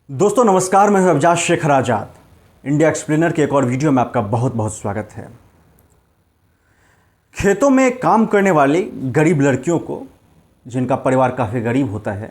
दोस्तों नमस्कार, मैं हूं अवजाज शेखर आजाद। इंडिया एक्सप्लेनर के एक और वीडियो में आपका बहुत बहुत स्वागत है। खेतों में काम करने वाली गरीब लड़कियों को, जिनका परिवार काफ़ी गरीब होता है,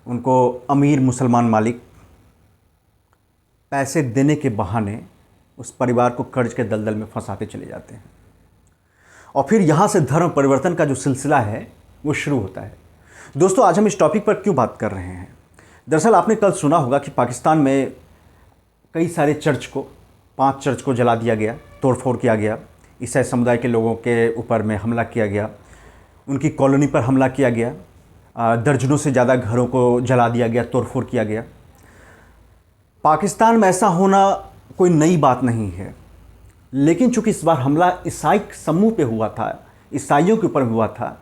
उनको अमीर मुसलमान मालिक पैसे देने के बहाने उस परिवार को कर्ज के दलदल में फंसाते चले जाते हैं और फिर यहाँ से धर्म परिवर्तन का जो सिलसिला है वो शुरू होता है। दोस्तों आज हम इस टॉपिक पर क्यों बात कर रहे हैं? दरअसल आपने कल सुना होगा कि पाकिस्तान में कई सारे चर्च को, 5 चर्च को जला दिया गया, तोड़फोड़ किया गया, ईसाई समुदाय के लोगों के ऊपर में हमला किया गया, उनकी कॉलोनी पर हमला किया गया, दर्जनों से ज़्यादा घरों को जला दिया गया, तोड़फोड़ किया गया। पाकिस्तान में ऐसा होना कोई नई बात नहीं है, लेकिन चूंकि इस बार हमला ईसाई समूह पे हुआ था, ईसाइयों के ऊपर हुआ था,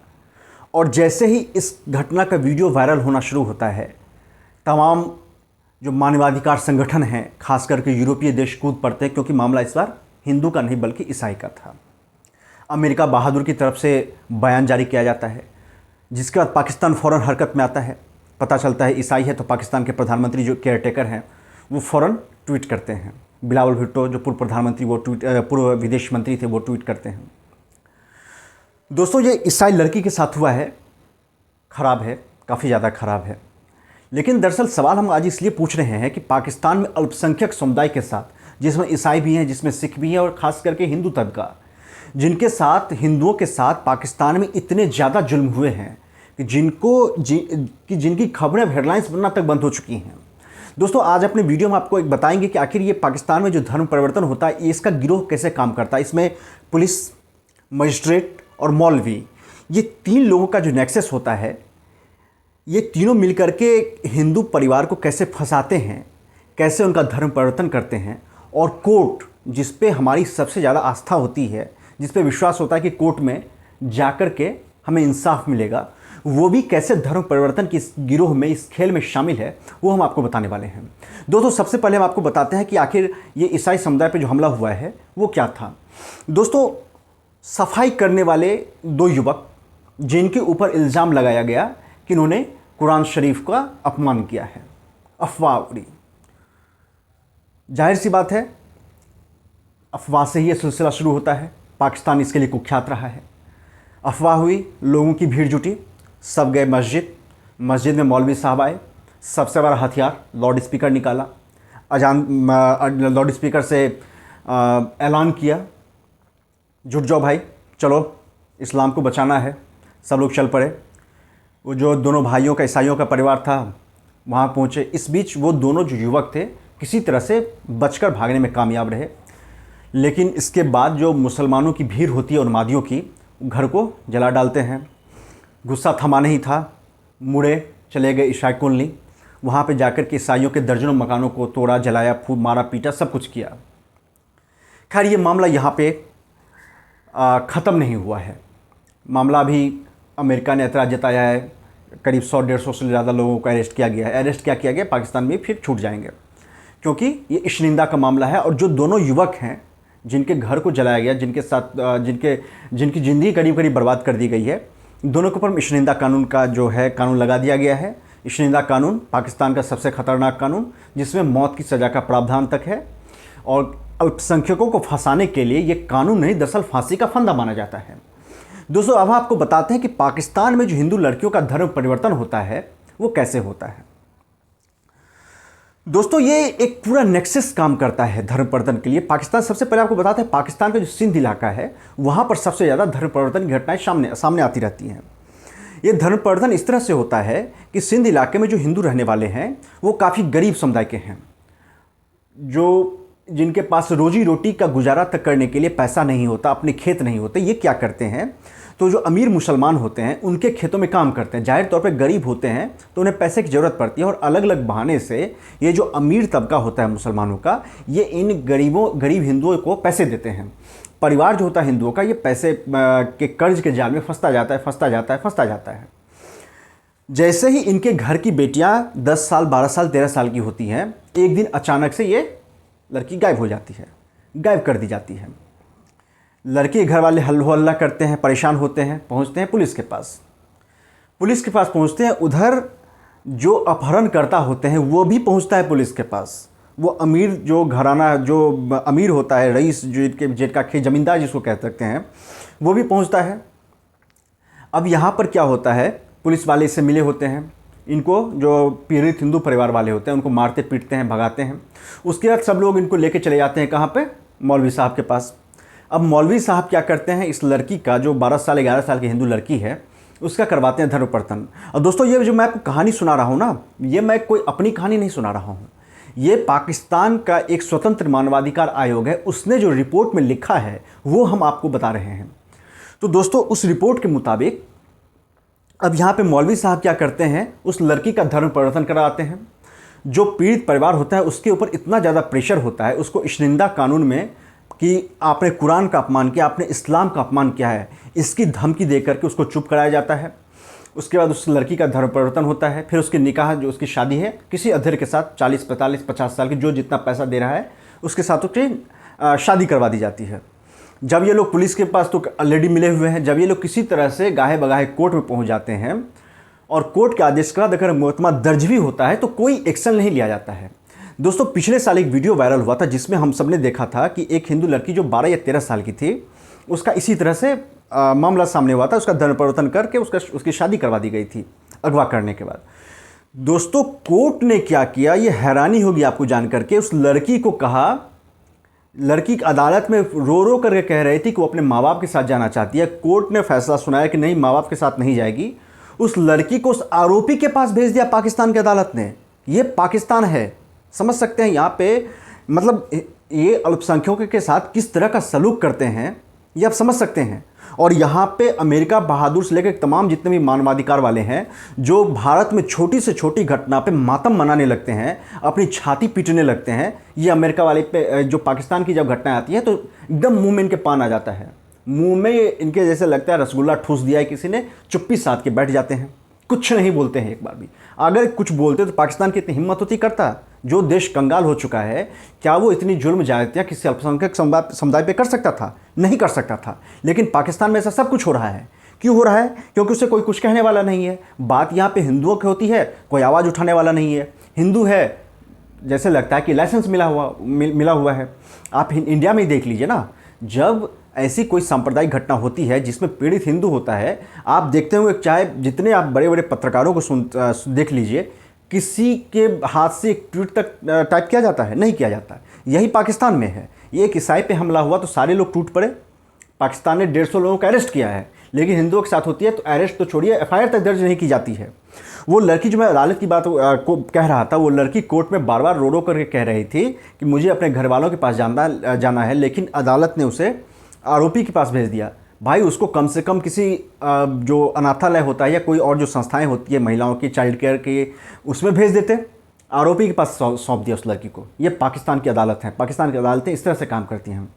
और जैसे ही इस घटना का वीडियो वायरल होना शुरू होता है, तमाम जो मानवाधिकार संगठन हैं, खास करके यूरोपीय देश कूद पड़ते हैं, क्योंकि मामला इस बार हिंदू का नहीं बल्कि ईसाई का था। अमेरिका बहादुर की तरफ से बयान जारी किया जाता है, जिसके बाद पाकिस्तान फ़ौरन हरकत में आता है। पता चलता है ईसाई है तो पाकिस्तान के प्रधानमंत्री जो केयरटेकर हैं वो फ़ौरन ट्वीट करते हैं। बिलावल भुट्टो जो पूर्व प्रधानमंत्री, वो पूर्व विदेश मंत्री थे, वो ट्वीट करते हैं। दोस्तों ये ईसाई लड़की के साथ हुआ है, ख़राब है, काफ़ी ज़्यादा ख़राब है। लेकिन दरअसल सवाल हम आज इसलिए पूछ रहे हैं कि पाकिस्तान में अल्पसंख्यक समुदाय के साथ, जिसमें ईसाई भी हैं, जिसमें सिख भी हैं, और ख़ास करके हिंदू तबका, जिनके साथ, हिंदुओं के साथ पाकिस्तान में इतने ज़्यादा जुल्म हुए हैं कि जिनकी खबरें, हेडलाइंस बनना तक बंद हो चुकी हैं। दोस्तों आज अपने वीडियो में आपको एक बताएंगे कि आखिर ये पाकिस्तान में जो धर्म परिवर्तन होता है, इसका गिरोह कैसे काम करता है। इसमें पुलिस, मजिस्ट्रेट और मौलवी, ये 3 लोगों का जो नेक्सस होता है, ये तीनों मिलकर के हिंदू परिवार को कैसे फंसाते हैं, कैसे उनका धर्म परिवर्तन करते हैं, और कोर्ट, जिस पे हमारी सबसे ज़्यादा आस्था होती है, जिस पे विश्वास होता है कि कोर्ट में जाकर के हमें इंसाफ मिलेगा, वो भी कैसे धर्म परिवर्तन की इस गिरोह में, इस खेल में शामिल है, वो हम आपको बताने वाले हैं। दोस्तों सबसे पहले हम आपको बताते हैं कि आखिर ये ईसाई समुदाय पर जो हमला हुआ है वो क्या था। दोस्तों सफाई करने वाले 2 युवक, जिनके ऊपर इल्ज़ाम लगाया गया कि उन्होंने कुरान शरीफ का अपमान किया है, अफवाह उड़ी। जाहिर सी बात है, अफवाह से ही यह सिलसिला शुरू होता है। पाकिस्तान इसके लिए कुख्यात रहा है। अफवाह हुई, लोगों की भीड़ जुटी, सब गए मस्जिद में मौलवी साहब आए, सबसे बड़ा हथियार लाउड स्पीकर निकाला, लाउड स्पीकर से ऐलान किया, जुट जाओ भाई, चलो इस्लाम को बचाना है। सब लोग चल पड़े। वो जो दोनों भाइयों का, ईसाइयों का परिवार था, वहाँ पहुँचे। इस बीच वो दोनों जो युवक थे किसी तरह से बचकर भागने में कामयाब रहे, लेकिन इसके बाद जो मुसलमानों की भीड़ होती है, उन्मादियों की, घर को जला डालते हैं। गुस्सा थमा नहीं था, मुड़े चले गए ईसाई कॉलोनी। वहाँ पे जाकर के ईसाइयों के दर्जनों मकानों को तोड़ा, जलाया, फूट मारा, पीटा, सब कुछ किया। खैर ये मामला यहाँ पे ख़त्म नहीं हुआ है। मामला भी अमेरिका ने ऐतराज़ जताया है। करीब 100-150 से ज़्यादा लोगों को अरेस्ट किया गया है। अरेस्ट क्या किया गया, पाकिस्तान में फिर छूट जाएंगे, क्योंकि ये इश्निंदा का मामला है। और जो दोनों युवक हैं जिनके घर को जलाया गया, जिनके साथ जिनकी ज़िंदगी करीब करीब बर्बाद कर दी गई है, दोनों के ऊपर इश्निंदा कानून का जो है कानून लगा दिया गया है। इश्निंदा कानून पाकिस्तान का सबसे ख़तरनाक कानून, जिसमें मौत की सज़ा का प्रावधान तक है। और अल्पसंख्यकों को फंसाने के लिए ये कानून नहीं, दरअसल फांसी का फंदा माना जाता है। दोस्तों अब आपको बताते हैं कि पाकिस्तान में जो हिंदू लड़कियों का धर्म परिवर्तन होता है वो कैसे होता है। दोस्तों ये एक पूरा नेक्सस काम करता है धर्म परिवर्तन के लिए। पाकिस्तान, सबसे पहले आपको बताते हैं, पाकिस्तान का जो सिंध इलाका है वहाँ पर सबसे ज़्यादा धर्म परिवर्तन की घटनाएं सामने आती रहती हैं। ये धर्म परिवर्तन इस तरह से होता है कि सिंध इलाके में जो हिंदू रहने वाले हैं वो काफ़ी गरीब समुदाय के हैं, जिनके पास रोजी रोटी का गुजारा तक करने के लिए पैसा नहीं होता, अपने खेत नहीं होते। ये क्या करते हैं, तो जो अमीर मुसलमान होते हैं उनके खेतों में काम करते हैं। जाहिर तौर पे गरीब होते हैं तो उन्हें पैसे की ज़रूरत पड़ती है, और अलग अलग बहाने से ये जो अमीर तबका होता है मुसलमानों का, ये इन गरीब हिंदुओं को पैसे देते हैं। परिवार जो होता है हिंदुओं का, ये पैसे के कर्ज के जाल में फंसता जाता है। जैसे ही इनके घर की बेटियाँ 10 साल, 12 साल, 13 साल की होती हैं, एक दिन अचानक से ये लड़की गायब हो जाती है, गायब कर दी जाती है। लड़की के घर वाले हल्ला हल्ला करते हैं, परेशान होते हैं, पहुंचते हैं पुलिस के पास। पहुंचते हैं, उधर जो अपहरणकर्ता होते हैं वो भी पहुंचता है पुलिस के पास। वो अमीर जो घराना जो अमीर होता है, रईस जिनका खेत ज़मींदार जिसको कह सकते हैं, वो भी पहुंचता है। अब यहाँ पर क्या होता है, पुलिस वाले इससे मिले होते हैं, इनको जो पीड़ित हिंदू परिवार वाले होते हैं उनको मारते पीटते हैं, भगाते हैं। उसके बाद सब लोग इनको लेके चले जाते हैं कहाँ पे, मौलवी साहब के पास। अब मौलवी साहब क्या करते हैं, इस लड़की का जो 12 साल 11 साल की हिंदू लड़की है उसका करवाते हैं धर्म परिवर्तन। और दोस्तों ये जो मैं आपको कहानी सुना रहा हूँ ना, ये मैं कोई अपनी कहानी नहीं सुना रहा हूँ, ये पाकिस्तान का एक स्वतंत्र मानवाधिकार आयोग है, उसने जो रिपोर्ट में लिखा है वो हम आपको बता रहे हैं। तो दोस्तों उस रिपोर्ट के मुताबिक अब यहाँ पे मौलवी साहब क्या करते हैं, उस लड़की का धर्म परिवर्तन कराते हैं। जो पीड़ित परिवार होता है उसके ऊपर इतना ज़्यादा प्रेशर होता है उसको इश्निंदा कानून में कि आपने कुरान का अपमान किया, आपने इस्लाम का अपमान किया है, इसकी धमकी दे करके उसको चुप कराया जाता है। उसके बाद उस लड़की का धर्म परिवर्तन होता है, फिर उसकी निकाह जो उसकी शादी है किसी अधेड़ के साथ 40 45 50 साल की जो जितना पैसा दे रहा है उसके साथ उसकी शादी करवा दी जाती है। जब ये लोग पुलिस के पास तो ऑलरेडी मिले हुए हैं, जब ये लोग किसी तरह से गाहे बगाहे कोर्ट में पहुंच जाते हैं और कोर्ट के आदेश के बाद अगर मुकदमा दर्ज भी होता है तो कोई एक्शन नहीं लिया जाता है। दोस्तों पिछले साल एक वीडियो वायरल हुआ था जिसमें हम सब ने देखा था कि एक हिंदू लड़की जो 12 या 13 साल की थी उसका इसी तरह से मामला सामने हुआ था, उसका धर्म परिवर्तन करके उसकी शादी करवा दी गई थी अगवा करने के बाद। दोस्तों कोर्ट ने क्या किया, ये हैरानी होगी आपको जान करके। उस लड़की को कहा, लड़की अदालत में रो रो करके कह रही थी कि वो अपने माँ बाप के साथ जाना चाहती है। कोर्ट ने फैसला सुनाया कि नहीं, माँ बाप के साथ नहीं जाएगी। उस लड़की को उस आरोपी के पास भेज दिया पाकिस्तान की अदालत ने। ये पाकिस्तान है, समझ सकते हैं यहाँ पे मतलब ये अल्पसंख्यकों के साथ किस तरह का सलूक करते हैं, ये आप समझ सकते हैं। और यहाँ पे अमेरिका बहादुर से लेकर तमाम जितने भी मानवाधिकार वाले हैं जो भारत में छोटी से छोटी घटना पे मातम मनाने लगते हैं, अपनी छाती पीटने लगते हैं, ये अमेरिका वाले पे जो पाकिस्तान की जब घटनाएं आती हैं तो एकदम मुंह में इनके पान आ जाता है। मुंह में इनके जैसे लगता है रसगुल्ला ठूस दिया है किसी ने, चुप्पी साध के बैठ जाते हैं, कुछ नहीं बोलते हैं एक बार भी। अगर कुछ बोलते तो पाकिस्तान की इतनी हिम्मत होती करता? जो देश कंगाल हो चुका है, क्या वो इतनी जुल्म जातियाँ किसी अल्पसंख्यक समुदाय पे कर सकता था? नहीं कर सकता था। लेकिन पाकिस्तान में ऐसा सब कुछ हो रहा है। क्यों हो रहा है? क्योंकि उसे कोई कुछ कहने वाला नहीं है। बात यहाँ पे हिंदुओं की होती है, कोई आवाज़ उठाने वाला नहीं है। हिंदू है जैसे लगता है कि लाइसेंस मिला हुआ है। आप इंडिया में ही देख लीजिए ना, जब ऐसी कोई सांप्रदायिक घटना होती है जिसमें पीड़ित हिंदू होता है, आप देखते होंगे चाहे जितने आप बड़े बड़े पत्रकारों को देख लीजिए, किसी के हाथ से एक ट्वीट तक टाइप किया जाता है? नहीं किया जाता। यही पाकिस्तान में है। ये एक ईसाई पे हमला हुआ तो सारे लोग टूट पड़े। पाकिस्तान ने 150 लोगों को अरेस्ट किया है, लेकिन हिंदुओं के साथ होती है तो अरेस्ट तो छोड़िए, FIR तक दर्ज नहीं की जाती है। वो लड़की जो मैं अदालत की बात को कह रहा था, वो लड़की कोर्ट में बार बार रो रो करके कह रही थी कि मुझे अपने घर वालों के पास जाना है, लेकिन अदालत ने उसे आरोपी के पास भेज दिया। भाई उसको कम से कम किसी जो अनाथालय होता है या कोई और जो संस्थाएं होती है महिलाओं की, चाइल्ड केयर की, उसमें भेज देते। आरोपी के पास सौंप दिया उस लड़की को। ये पाकिस्तान की अदालत है। पाकिस्तान की अदालतें इस तरह से काम करती हैं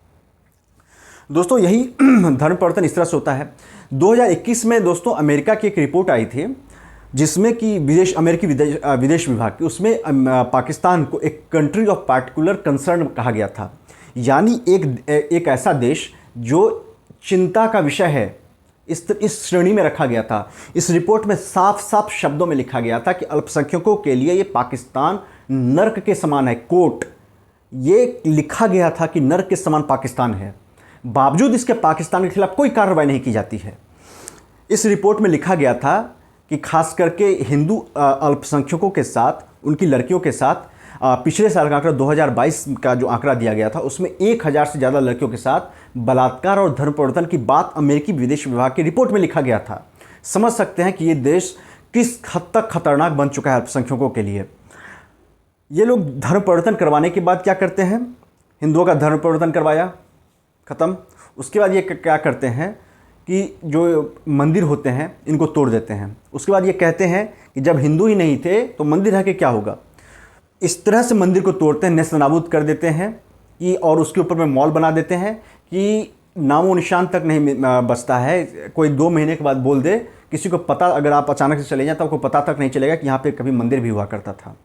दोस्तों। यही धर्म परिवर्तन इस तरह से होता है। 2021 में दोस्तों अमेरिका की एक रिपोर्ट आई थी जिसमें कि अमेरिकी विदेश विभाग की, उसमें पाकिस्तान को एक कंट्री ऑफ पार्टिकुलर कंसर्न कहा गया था, यानी एक ऐसा देश जो चिंता का विषय है, इस श्रेणी में रखा गया था। इस रिपोर्ट में साफ साफ शब्दों में लिखा गया था कि अल्पसंख्यकों के लिए ये पाकिस्तान नर्क के समान है। कोट ये लिखा गया था कि नर्क के समान पाकिस्तान है, बावजूद इसके पाकिस्तान के खिलाफ कोई कार्रवाई नहीं की जाती है। इस रिपोर्ट में लिखा गया था कि खास करके हिंदू अल्पसंख्यकों के साथ, उनकी लड़कियों के साथ, पिछले साल का आंकड़ा 2022 का जो आंकड़ा दिया गया था उसमें 1000 से ज़्यादा लड़कियों के साथ बलात्कार और धर्म परिवर्तन की बात अमेरिकी विदेश विभाग की रिपोर्ट में लिखा गया था। समझ सकते हैं कि ये देश किस हद तक खतरनाक बन चुका है अल्पसंख्यकों के लिए। ये लोग धर्म परिवर्तन करवाने के बाद क्या करते हैं, हिंदुओं का धर्म परिवर्तन करवाया, ख़त्म। उसके बाद ये क्या करते हैं कि जो मंदिर होते हैं इनको तोड़ देते हैं। उसके बाद ये कहते हैं कि जब हिंदू ही नहीं थे तो मंदिर रह के क्या होगा। इस तरह से मंदिर को तोड़ते हैं, नेस्त नाबूद कर देते हैं कि, और उसके ऊपर में मॉल बना देते हैं कि नामो निशान तक नहीं बचता है। कोई 2 महीने के बाद बोल दे, किसी को पता, अगर आप अचानक से चले जाए तो आपको पता तक नहीं चलेगा कि यहाँ पे कभी मंदिर भी हुआ करता था।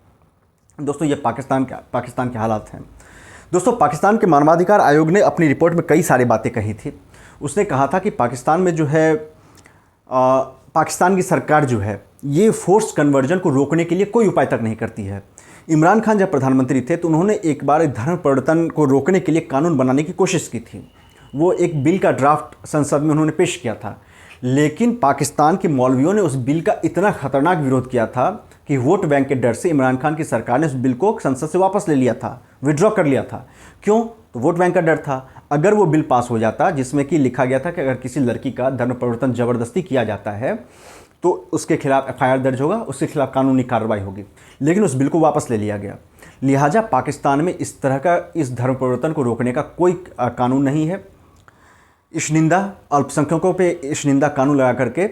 दोस्तों ये पाकिस्तान के हालात हैं। दोस्तों पाकिस्तान के मानवाधिकार आयोग ने अपनी रिपोर्ट में कई सारी बातें कही थी। उसने कहा था कि पाकिस्तान में जो है पाकिस्तान की सरकार जो है ये फोर्स कन्वर्जन को रोकने के लिए कोई उपाय तक नहीं करती है। इमरान खान जब प्रधानमंत्री थे तो उन्होंने एक बार धर्म परिवर्तन को रोकने के लिए कानून बनाने की कोशिश की थी। वो एक बिल का ड्राफ्ट संसद में उन्होंने पेश किया था, लेकिन पाकिस्तान के मौलवियों ने उस बिल का इतना खतरनाक विरोध किया था कि वोट बैंक के डर से इमरान खान की सरकार ने उस बिल को संसद से वापस ले लिया था, विड्रॉ कर लिया था। क्यों? तो वोट बैंक का डर था। अगर वो बिल पास हो जाता जिसमें कि लिखा गया था कि अगर किसी लड़की का धर्म परिवर्तन ज़बरदस्ती किया जाता है तो उसके खिलाफ एफआईआर दर्ज होगा, उसके खिलाफ कानूनी कार्रवाई होगी, लेकिन उस बिल को वापस ले लिया गया। लिहाजा पाकिस्तान में इस तरह का इस धर्म परिवर्तन को रोकने का कोई कानून नहीं है। इश्निंदा अल्पसंख्यकों पे इश्निंदा कानून लगा करके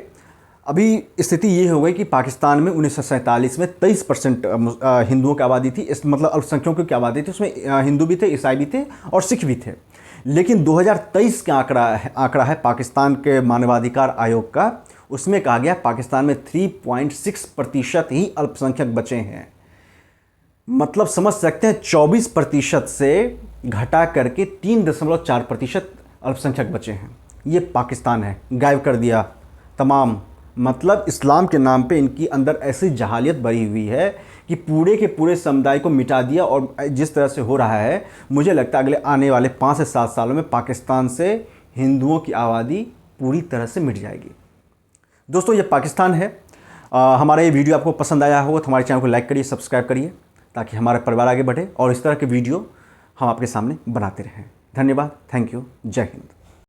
अभी स्थिति ये हो गई कि पाकिस्तान में 1947 में 23% हिंदुओं की आबादी थी, इस मतलब अल्पसंख्यकों की आबादी थी। उसमें हिंदू भी थे, ईसाई भी थे और सिख भी थे। लेकिन 2023 का आंकड़ा है पाकिस्तान के मानवाधिकार आयोग का। उसमें कहा गया पाकिस्तान में 3.6% ही अल्पसंख्यक बचे हैं। मतलब समझ सकते हैं 24% से घटा करके 3.4% अल्पसंख्यक बचे हैं। ये पाकिस्तान है, गायब कर दिया तमाम। मतलब इस्लाम के नाम पे इनकी अंदर ऐसी जहालियत भरी हुई है कि पूरे के पूरे समुदाय को मिटा दिया। और जिस तरह से हो रहा है, मुझे लगता है अगले आने वाले 5 से 7 सालों में पाकिस्तान से हिंदुओं की आबादी पूरी तरह से मिट जाएगी। दोस्तों, ये पाकिस्तान है। हमारा ये वीडियो आपको पसंद आया हो तो हमारे चैनल को लाइक करिए, सब्सक्राइब करिए, ताकि हमारा परिवार आगे बढ़े और इस तरह के वीडियो हम आपके सामने बनाते रहें। धन्यवाद। Thank you. जय हिंद।